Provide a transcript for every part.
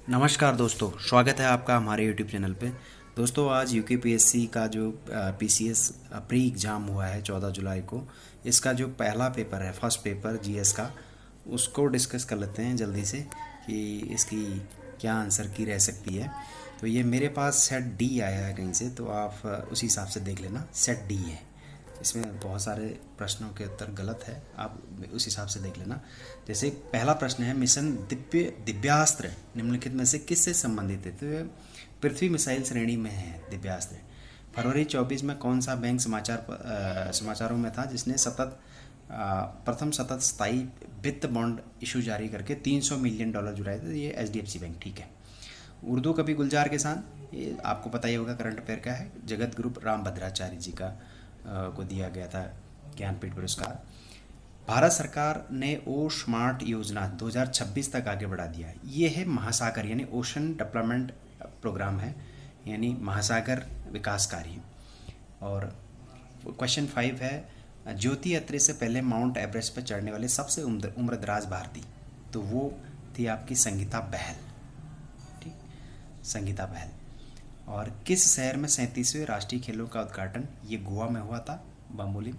नमस्कार दोस्तों, स्वागत है आपका हमारे YouTube चैनल पे। दोस्तों, आज यूकेपीएससी का जो पीसीएस प्री एग्ज़ाम हुआ है 14 जुलाई को, इसका जो पहला पेपर है, फर्स्ट पेपर जीएस का, उसको डिस्कस कर लेते हैं जल्दी से कि इसकी क्या आंसर की रह सकती है। तो ये मेरे पास सेट डी आया है कहीं से, तो आप उसी हिसाब से देख लेना। सेट डी है, इसमें बहुत सारे प्रश्नों के उत्तर गलत है, आप उस हिसाब से देख लेना। जैसे पहला प्रश्न है, मिशन दिव्यास्त्र निम्नलिखित में से किससे संबंधित है? तो ये पृथ्वी मिसाइल श्रेणी में है दिव्यास्त्र। फरवरी 24 में कौन सा बैंक समाचारों में था जिसने प्रथम सतत स्थायी वित्त बॉन्ड इशू जारी करके $300 मिलियन जुटाए थे? ये एचडीएफसी बैंक, ठीक है। उर्दू कवि गुलजार के साथ, ये आपको पता ही होगा, करंट अफेयर का है। जगत गुरु राम भद्राचार्य जी का को दिया गया था ज्ञानपीठ पुरस्कार। भारत सरकार ने ओ स्मार्ट योजना 2026 तक आगे बढ़ा दिया है। ये है महासागर यानी ओशन डेवलपमेंट प्रोग्राम है, यानी महासागर विकास कार्य। और क्वेश्चन 5 है, ज्योति अत्रे से पहले माउंट एवरेस्ट पर चढ़ने वाले सबसे उम्रदराज भारतीय, तो वो थी आपकी संगीता बहल, ठीक, संगीता बहल। और किस शहर में 37वें राष्ट्रीय खेलों का उद्घाटन? ये गोवा में हुआ था, बम्बोली।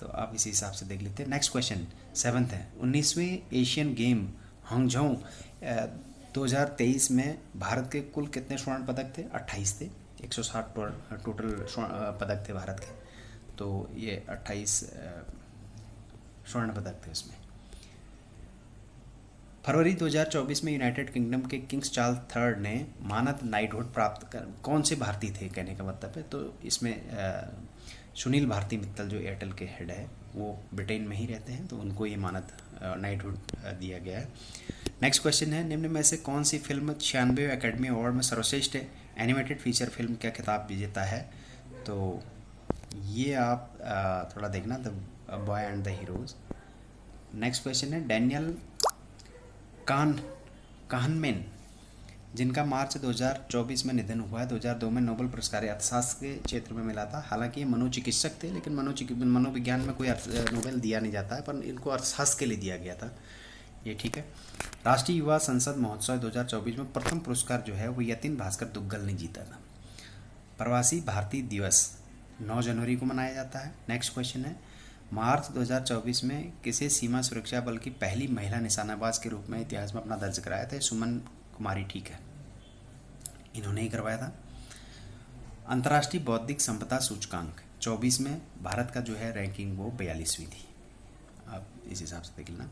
तो आप इसी हिसाब से देख लेते हैं। नेक्स्ट क्वेश्चन 7th है, 19वें एशियन गेम हांगझोउ 2023 में भारत के कुल कितने स्वर्ण पदक थे? 28 थे। 160 टोटल पदक थे भारत के, तो ये 28 स्वर्ण पदक थे उसमें। फरवरी 2024 में यूनाइटेड किंगडम के किंग्स चार्ल्स थर्ड ने मानद नाइटहुड प्राप्त कर, कौन से भारतीय थे कहने का मतलब है? तो इसमें सुनील भारती मित्तल जो एयरटेल के हेड है, वो ब्रिटेन में ही रहते हैं, तो उनको ये मानद नाइटहुड दिया गया है। नेक्स्ट क्वेश्चन है, निम्न में से कौन सी फिल्म 96वें एकेडमी अवार्ड में सर्वश्रेष्ठ एनिमेटेड फीचर फिल्म का खिताब विजेता है? तो ये आप थोड़ा देखना, the boy and the heroes. Next question है, डैनियल काहनमेन जिनका मार्च 2024 में निधन हुआ है, 2002 में नोबेल पुरस्कार अर्थशास्त्र के क्षेत्र में मिला था। हालांकि ये मनोचिकित्सक थे, लेकिन मनोविज्ञान में कोई नोबेल दिया नहीं जाता है, पर इनको अर्थशास्त्र के लिए दिया गया था, ये ठीक है। राष्ट्रीय युवा संसद महोत्सव 2024 में प्रथम पुरस्कार जो है वो यतिन भास्कर दुग्गल ने जीता था। प्रवासी भारतीय दिवस 9 जनवरी को मनाया जाता है। नेक्स्ट क्वेश्चन है, मार्च 2024 में किसे सीमा सुरक्षा बल की पहली महिला निशानाबाज के रूप में इतिहास में अपना दर्ज कराया था? सुमन कुमारी, ठीक है, इन्होंने ही करवाया था। अंतर्राष्ट्रीय बौद्धिक संपदा सूचकांक 24 में भारत का जो है रैंकिंग वो 42वीं थी, आप इस हिसाब से देख लेना।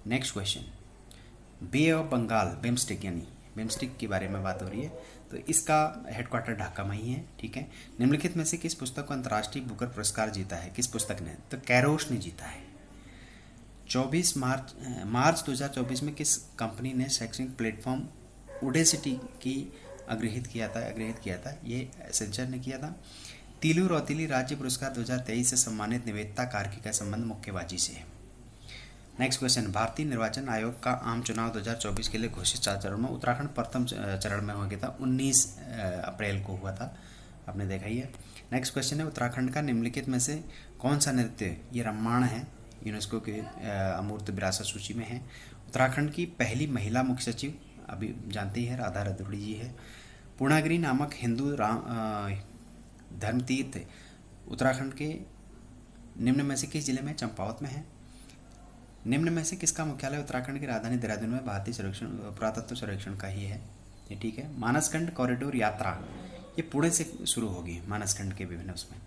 Next question, bay of Bengal BIMSTEC, यानी बिम्स्टेक के बारे में बात हो रही है, तो इसका हेडक्वार्टर ढाका में ही है, ठीक है। निम्नलिखित में से किस पुस्तक को अंतर्राष्ट्रीय बुकर पुरस्कार जीता है? किस पुस्तक ने? तो कैरोश ने जीता है। 24 मार्च 2024 में किस कंपनी ने शैक्षणिक प्लेटफॉर्म उडेसिटी की अग्रहित किया था? ये एसेंचर ने किया था। तीलू रौतीली राज्य पुरस्कार 2023 से सम्मानित निवेदिता कार्की का संबंध मुक्केबाजी से है। नेक्स्ट क्वेश्चन, भारतीय निर्वाचन आयोग का आम चुनाव 2024 के लिए घोषित 4 चरण में उत्तराखंड प्रथम चरण में हो गया था, 19 अप्रैल को हुआ था, आपने देखा ही है। नेक्स्ट क्वेश्चन है, उत्तराखंड का निम्नलिखित में से कौन सा नृत्य, ये रामायण है, यूनेस्को के अमूर्त विरासत सूची में है। उत्तराखंड की पहली महिला मुख्य सचिव अभी जानते ही हैं, राधा रतूड़ी जी है। पूर्णागिरी नामक हिंदू धर्मतीर्थ उत्तराखंड के निम्न में से किस जिले में? चंपावत में है। निम्न में से किसका मुख्यालय उत्तराखंड की राजधानी देहरादून में भारतीय पुरातत्व सर्वेक्षण का ही है? ये ठीक है। मानसखंड कॉरिडोर यात्रा ये पुणे से शुरू होगी, मानसखंड के विभिन्न उसमें।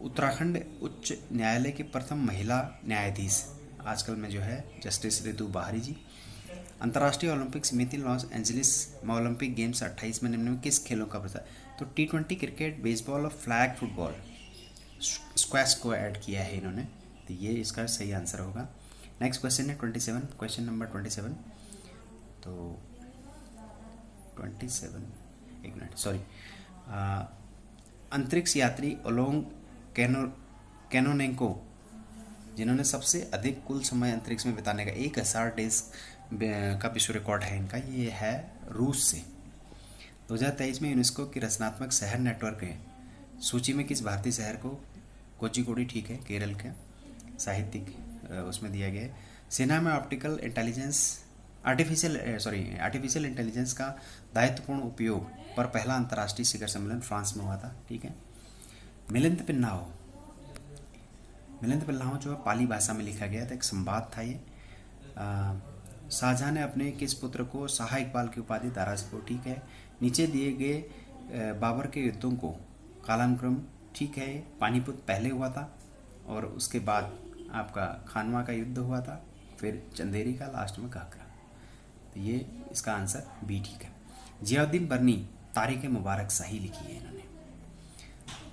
उत्तराखंड उच्च न्यायालय की प्रथम महिला न्यायाधीश आजकल में जो है जस्टिस ऋतु बाहरी जी। अंतर्राष्ट्रीय ओलंपिक समिति लॉस एंजलिस में ओलंपिक गेम्स 28 में निम्न में किस खेलों का प्रसार? तो T20 क्रिकेट, बेसबॉल और फ्लैग फुटबॉल, स्क्वैश को ऐड किया है इन्होंने, तो ये इसका सही आंसर होगा। नेक्स्ट क्वेश्चन है 27, क्वेश्चन नंबर 27। तो 27, एक मिनट, सॉरी। अंतरिक्ष यात्री ओलोंग कैनोनेंको जिन्होंने सबसे अधिक कुल समय अंतरिक्ष में बिताने का 1000 डेज का विश्व रिकॉर्ड है इनका, ये है रूस से। 2023 में यूनेस्को की रचनात्मक शहर नेटवर्क है सूची में किस भारतीय शहर को? कोचिकोडी, ठीक है, केरल के साहित्यिक उसमें दिया गया है। सेना में ऑप्टिकल इंटेलिजेंस आर्टिफिशियल इंटेलिजेंस का दायित्वपूर्ण उपयोग पर पहला अंतर्राष्ट्रीय शिखर सम्मेलन फ्रांस में हुआ था, ठीक है। मिलिंद पिल्लाओ जो है पाली भाषा में लिखा गया था, एक संवाद था ये। शाहजहां ने अपने किस पुत्र को शाह इकबाल की उपाधि दारा से, ठीक है। नीचे दिए गए बाबर के युद्धों को कालानुक्रम, ठीक है। पानीपत पहले हुआ था और उसके बाद आपका खानवा का युद्ध हुआ था, फिर चंदेरी का, लास्ट में घाघरा। तो ये इसका आंसर बी ठीक है। जियाउद्दीन बर्नी तारीख मुबारक शाही लिखी है इन्होंने।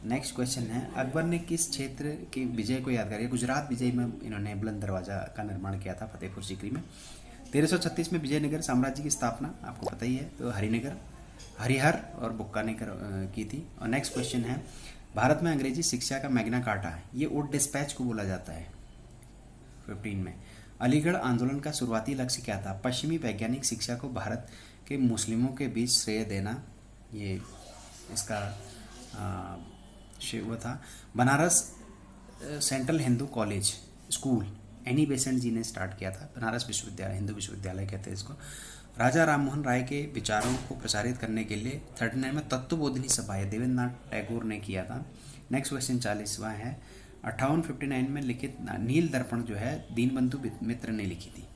नेक्स्ट क्वेश्चन है, अकबर ने किस क्षेत्र के विजय को याद करिए? गुजरात विजय में इन्होंने बुलंद दरवाजा का निर्माण किया था फतेहपुर सीकरी में। 1336 में विजयनगर साम्राज्य की स्थापना आपको पता ही है, तो हरिहर और बुक्कानेकर की थी। और नेक्स्ट क्वेश्चन है, भारत में अंग्रेजी शिक्षा का मैग्ना कार्टा, ये वुड डिस्पैच को बोला जाता है। 15 में अलीगढ़ आंदोलन का शुरुआती लक्ष्य क्या था? पश्चिमी वैज्ञानिक शिक्षा को भारत के मुस्लिमों के बीच श्रेय देना, ये इसका वो था। Banaras central Hindu college school Annie Besant ji ने स्टार्ट किया था। बनारस विश्वविद्यालय, हिंदू विश्वविद्यालय कहते हैं इसको। राजा राममोहन राय के विचारों को प्रसारित करने के लिए 39 में तत्वबोधिनी सभा देवेंद्रनाथ टैगोर ने किया था। नेक्स्ट क्वेश्चन 40वां है, 5859 में लिखित नील दर्पण जो है दीनबंधु मित्र ने लिखी थी।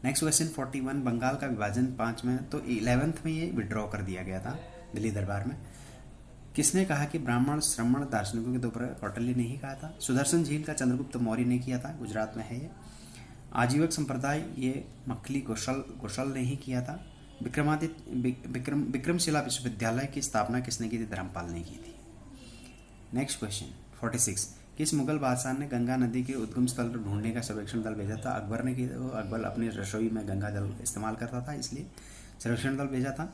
नेक्स्ट क्वेश्चन 41, बंगाल का विभाजन 5 में, तो 11th में ये विड्रॉ कर दिया गया था दिल्ली दरबार में। किसने कहा कि ब्राह्मण श्रमण दार्शनिकों के दोपहर? कौटिल्य ने ही कहा था। सुदर्शन झील का चंद्रगुप्त मौर्य ने किया था, गुजरात में है ये। आजीवक संप्रदाय ये मखली गोशल ने ही किया था। विक्रमशिला विश्वविद्यालय की स्थापना किसने की थी? धर्मपाल ने की थी। नेक्स्ट क्वेश्चन 46, किस मुगल बादशाह ने गंगा नदी के उद्गम स्थल पर ढूंढने का सर्वेक्षण दल भेजा था? अकबर ने किया। अकबर अपनी रसोई में गंगा जल इस्तेमाल करता था, इसलिए सर्वेक्षण दल भेजा था।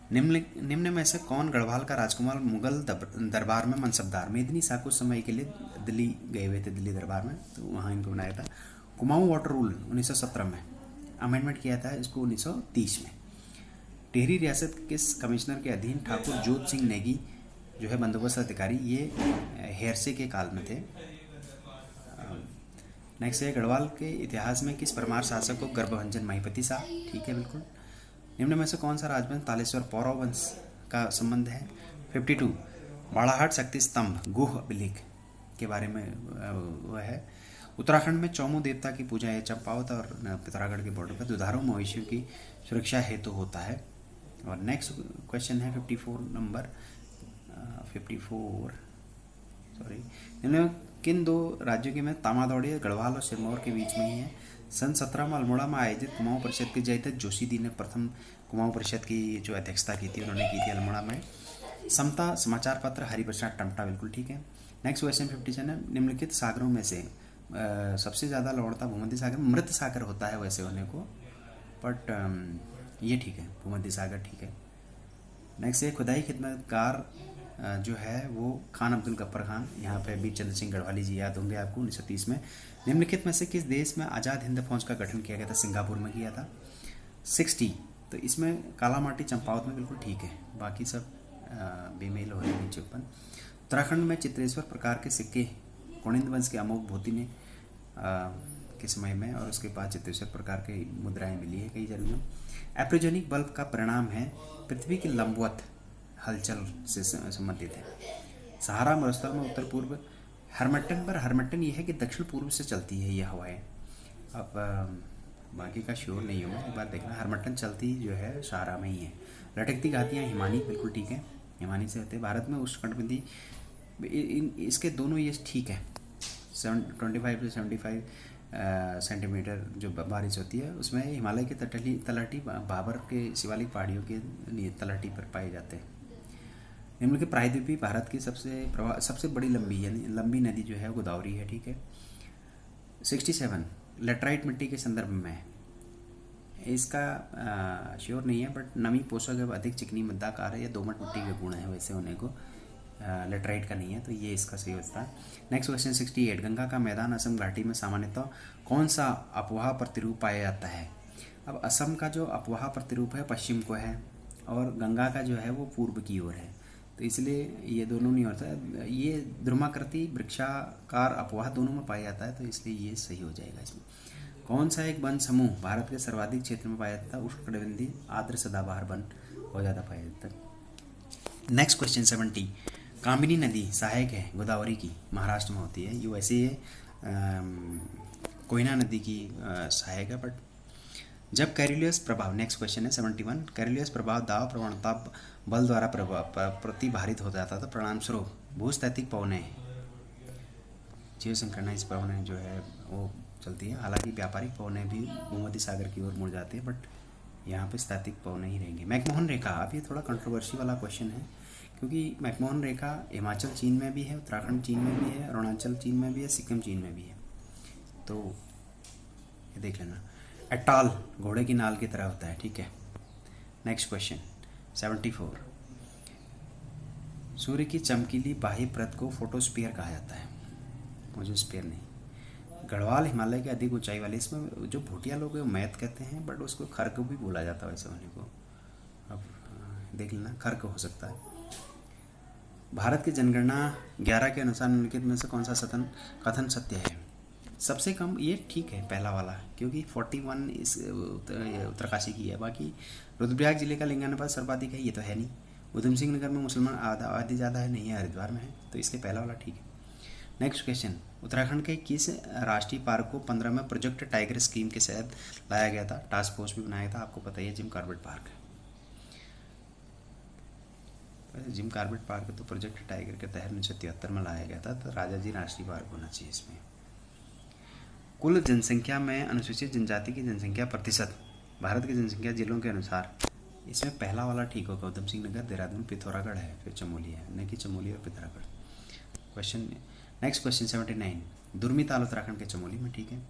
निम्न में से कौन गढ़वाल का राजकुमार मुगल दरबार में मनसबदार? मेदिनी शाह कुछ समय के लिए दिल्ली गए हुए थे, दिल्ली दरबार में, तो वहाँ इनको बनाया था। कुमाऊं वाटर रूल 1917 में अमेंडमेंट किया था इसको 1930 में। टिहरी रियासत किस कमिश्नर के अधीन? ठाकुर जोत सिंह नेगी जो है बंदोबस्त अधिकारी, ये हेरसे के काल में थे। नेक्स्ट है, गढ़वाल के इतिहास में किस परमार शासक को गर्भभंजन? महिपति शाह, ठीक है बिल्कुल। निम्न में से कौन सा राजवंश तालेश्वर पौरव वंश का संबंध है? 52, बाड़ाहाट शक्ति स्तंभ गुह अभिलेख के बारे में वह है। उत्तराखंड में चौमू देवता की पूजा है चंपावत और पिथौरागढ़ के बॉर्डर पर दुधारू मवेशियों की सुरक्षा हेतु होता है। और नेक्स्ट क्वेश्चन है 54 किन दो राज्यों के में तामादौड़ी गढ़वाल और सिरमौर के बीच में ही है? सन 17 में अल्मोड़ा में आयोजित कुमाऊं परिषद के जयदत्त जोशी दी ने प्रथम कुमाऊं परिषद की जो अध्यक्षता की थी, उन्होंने की थी अल्मोड़ा में। समता समाचार पत्र हरिप्रसाद टमटा, बिल्कुल ठीक है। नेक्स्ट क्वेश्चन 57 है, निम्नलिखित सागरों में से सबसे ज़्यादा लौड़ता भूमध्य सागर? मृत सागर होता है वैसे होने को, बट ये ठीक है, भूमध्य सागर ठीक है। नेक्स्ट है, खुदाई खिदमतगार जो है वो खान अब्दुल गफ्फर खान, यहाँ पे बीर चंद्र सिंह गढ़वाली जी याद होंगे आपको 1930 में। निम्नलिखित में से किस देश में आज़ाद हिंद फौज का गठन किया गया था? सिंगापुर में किया था। 60, तो इसमें कालामाटी चंपावत में, बिल्कुल ठीक है, बाकी सब बेमेल हो रहे नीचे ऊपर। उत्तराखंड में चित्रेश्वर प्रकार के सिक्के कुणिंद वंश के अमोघ भूति ने के समय में, और उसके बाद चित्रेश्वर प्रकार की मुद्राएं मिली है कई जगहों। एप्रोजेनिक बल्ब का परिणाम है पृथ्वी की लंबवत हलचल से संबंधित है। सहारा मरुस्थल में उत्तर पूर्व हरमट्टन पर, हरमट्टन ये है कि दक्षिण पूर्व से चलती है ये हवाएं। अब बाकी का श्योर नहीं हूँ मैं, एक बार देखना। हरमट्टन चलती जो है सहारा में ही है। लटकती घातियाँ हिमानी, बिल्कुल ठीक है, हिमानी से होते हैं। भारत में उष्णकटिबंधीय इसके दोनों ये ठीक है। 25 से 75 सेंटीमीटर जो बारिश होती है उसमें हिमालय के तलहटी भाबर के शिवालिक पहाड़ियों के तलहटी पर पाए जाते हैं। निम्नलिखित प्रायद्वीपीय भारत की सबसे बड़ी लंबी नदी जो है गोदावरी है, ठीक है। 67, लेटराइट मिट्टी के संदर्भ में इसका श्योर नहीं है, बट नमी पोषक है, अधिक चिकनी मद्दाकार है या दोमट मिट्टी के गुण है वैसे होने को, लेटराइट का नहीं है, तो ये इसका सही होता है। नेक्स्ट क्वेश्चन 68, गंगा का मैदान असम घाटी में सामान्यतः कौन सा अपवाह प्रतिरूप पाया जाता है? अब असम का जो अपवाह प्रतिरूप है पश्चिम को है और गंगा का जो है वो पूर्व की ओर है, तो इसलिए ये दोनों नहीं होता है। ये ध्रुमाकृति वृक्षाकार अपवाह दोनों में पाया जाता है, तो इसलिए ये सही हो जाएगा इसमें। कौन सा एक वन समूह भारत के सर्वाधिक क्षेत्र में पाया जाता है? उष्णकटिबंधीय आर्द्र सदाबहार वन बहुत ज़्यादा पाया जाता है। नेक्स्ट क्वेश्चन 70, कामिनी नदी सहायक है गोदावरी की, महाराष्ट्र में होती है। ये वैसे ही कोयना नदी की सहायक है। बट जब कैरिलियस प्रभाव, नेक्स्ट क्वेश्चन है 71, कैरिलियस प्रभाव दाब प्रवणता बल द्वारा प्रतिभारित हो जाता था, परिणाम स्वरूप भूस्थैतिक पवनें, जीव संक्रमण पवनें जो है वो चलती है। हालांकि व्यापारिक पवनें भी भूमध्य सागर की ओर मुड़ जाते हैं, बट यहाँ पे स्थैतिक पवनें ही रहेंगे। मैकमोहन रेखा, अब ये थोड़ा कंट्रोवर्सी वाला क्वेश्चन है, क्योंकि मैकमोहन रेखा हिमाचल चीन में भी है, उत्तराखंड चीन में भी है, अरुणाचल चीन में भी है, सिक्किम चीन में भी है, तो ये देख लेना। एटाल घोड़े की नाल की तरह होता है, ठीक है। नेक्स्ट क्वेश्चन 74, सूर्य की चमकीली बाह्य परत को फोटोस्फीयर कहा जाता है, मोजोस्फीयर नहीं। गढ़वाल हिमालय के अधिक ऊंचाई वाले, इसमें जो भूटिया लोग हैं मैथ कहते हैं, बट उसको खर्क भी बोला जाता है वैसे होने को, अब देख लेना, खर्क हो सकता है। भारत की जनगणना 11 के अनुसार निम्नलिखित में से कौन सा कथन सत्य है? सबसे कम, ये ठीक है पहला वाला, क्योंकि 41 इस उत्तरकाशी की है। बाकी रुद्रप्रयाग जिले का लिंगानुपात सर्वाधिक है, ये तो है नहीं। उधम सिंह नगर में मुसलमान आबादी ज़्यादा है, नहीं है, हरिद्वार में है, तो इसलिए पहला वाला ठीक है। नेक्स्ट क्वेश्चन, उत्तराखंड के किस राष्ट्रीय पार्क को 15 में प्रोजेक्ट टाइगर स्कीम के तहत लाया गया था? टास्क फोर्स भी बनाया था, आपको पता ही है, जिम कॉर्बेट पार्क है। जिम कॉर्बेट पार्क तो प्रोजेक्ट टाइगर के तहत 1973 में लाया गया था, तो राजा जी राष्ट्रीय पार्क होना चाहिए इसमें। कुल जनसंख्या में अनुसूचित जनजाति की जनसंख्या प्रतिशत भारत की जनसंख्या जिलों के अनुसार, इसमें पहला वाला ठीक होगा, उधम सिंह नगर, देहरादून, पिथौरागढ़ है, फिर चमोली है, न कि चमोली और Pithoragarh. Question, next question 79, Durmi ताल उत्तराखंड के चमोली में, ठीक है।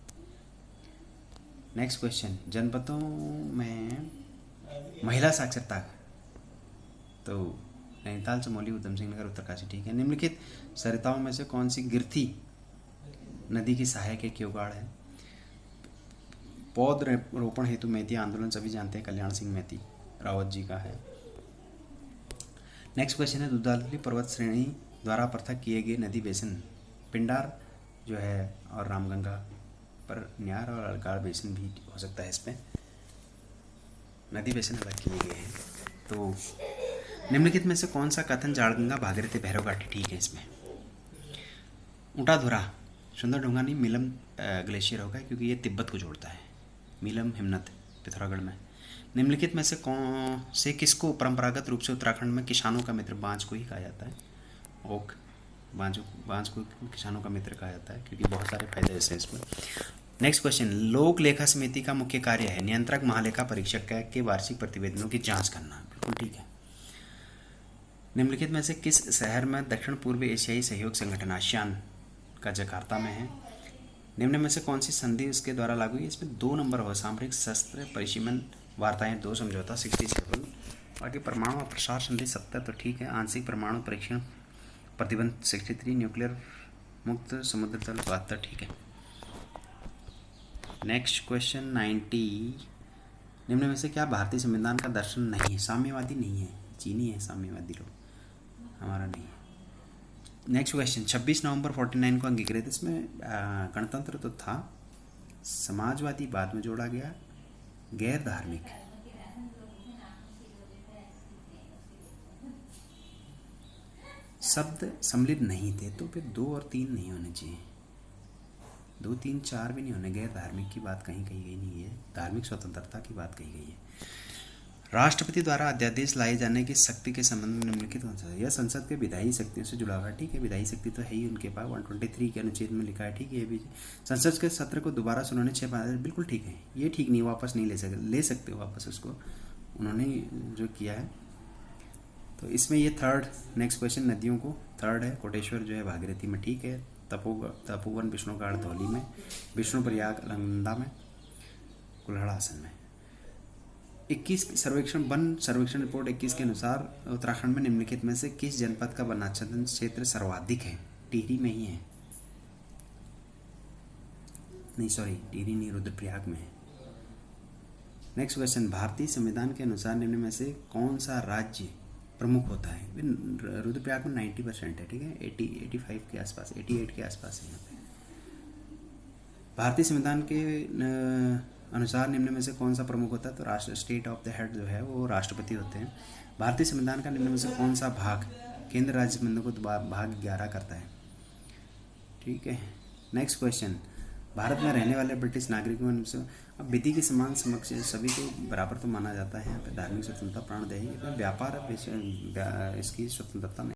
नेक्स्ट क्वेश्चन, जनपदों में महिला साक्षरता, तो नैनीताल, चमोली, उधम सिंह नगर, उत्तरकाशी, ठीक है। निम्नलिखित सरिताओं में से कौन सी गिरती नदी की सहायक एक युगाड़ है? पौध रोपण हेतु मैती आंदोलन सभी जानते हैं, कल्याण सिंह मैती रावत जी का है। नेक्स्ट क्वेश्चन है, दुधाली पर्वत श्रेणी द्वारा पृथक किए गए नदी बेसिन, पिंडार जो है और रामगंगा पर न्यार और अलगाड़ बेसिन भी हो सकता है, इसमें नदी बेसिन अलग किए गए हैं। तो निम्नलिखित में से कौन सा कथन जाड़गंगा भागीरथी भैरव घाटी ठीक है? इसमें ऊँटाधुरा सुंदर ढूंगा नहीं, मिलम ग्लेशियर होगा, क्योंकि ये तिब्बत को जोड़ता है, मिलम हिमनत पिथौरागढ़ में। निम्नलिखित में से कौन से किसको परंपरागत रूप से उत्तराखंड में किसानों का मित्र बांज को ही कहा जाता है? ओक, बांज को किसानों का मित्र कहा जाता है, क्योंकि बहुत सारे फायदे ऐसे हैं इसमें। नेक्स्ट क्वेश्चन, लोक लेखा समिति का मुख्य कार्य है नियंत्रक महालेखा परीक्षक के वार्षिक प्रतिवेदनों की जांच करना, बिल्कुल ठीक है। निम्नलिखित में से किस शहर में दक्षिण पूर्व एशियाई सहयोग संगठन आसियान का जकार्ता में है? निम्न में से कौन सी संधि उसके द्वारा लागू हुई? इसमें 2 नंबर होगा, सामरिक शस्त्र परिसीमन वार्ताएं 2 समझौता 67, बाकी परमाणु प्रसार संधि 70 तो ठीक है, आंशिक परमाणु परीक्षण प्रतिबंध 63, न्यूक्लियर मुक्त समुद्र तल 72 ठीक है। नेक्स्ट क्वेश्चन 90, निम्न में से क्या भारतीय संविधान का दर्शन नहीं है? साम्यवादी नहीं है, चीनी है साम्यवादी लोग, हमारा नहीं है। नेक्स्ट क्वेश्चन, 26 नवंबर 49 को अंगीकृत, इसमें गणतंत्र तो था, समाजवादी बाद में जोड़ा गया, गैर धार्मिक, शब्द सम्मिलित नहीं थे, तो फिर 2 और 3 नहीं होने चाहिए, 2, 3, 4 भी नहीं होने। गैर धार्मिक की बात कहीं कही गई नहीं है, धार्मिक स्वतंत्रता की बात कही गई है। राष्ट्रपति द्वारा अध्यादेश लाए जाने की शक्ति के संबंध में निम्नलिखित कौन सा है? यह संसद के विधायी शक्तियों से जुड़ा हुआ है, ठीक है, विधायी शक्ति तो है ही उनके पास, 123 के अनुच्छेद में लिखा है, ठीक है। ये भी संसद के सत्र को दोबारा सुनाने 6 पाँच, बिल्कुल ठीक है। ये ठीक नहीं, वापस नहीं ले सकते वापस उसको, उन्होंने जो किया है। तो इसमें ये थर्ड, नेक्स्ट क्वेश्चन नदियों को थर्ड है, कोटेश्वर जो है भागीरथी में, ठीक है, तपोवन विष्णुगाड़ धौली में, विष्णुप्रयाग अलकनंदा में, कुल्हड़ आसन में। 21 सर्वेक्षण वन सर्वेक्षण रिपोर्ट 21 के अनुसार उत्तराखंड में निम्नलिखित में से किस जनपद का वनाच्छादन क्षेत्र सर्वाधिक है? टिहरी में ही है, नहीं सॉरी टिहरी नहीं, रुद्रप्रयाग में है। नेक्स्ट क्वेश्चन, भारतीय संविधान के अनुसार निम्न में से कौन सा राज्य प्रमुख होता है? रुद्रप्रयाग में 90% है, ठीक है, 85 के आसपास, 88 के आसपास है यहाँ पे। भारतीय संविधान के अनुसार निम्न में से कौन सा प्रमुख होता है? तो राष्ट्र स्टेट ऑफ द हेड जो है वो राष्ट्रपति होते हैं। भारतीय संविधान का निम्न में से कौन सा भाग केंद्र राज्य संबंधों को भाग 11 करता है? ठीक है। नेक्स्ट क्वेश्चन, भारत में रहने वाले ब्रिटिश नागरिकों से अब विधि के समान समक्ष सभी को बराबर तो माना जाता है। यहाँ पे धार्मिक स्वतंत्रता प्राण दे, व्यापार इसकी स्वतंत्रता नहीं।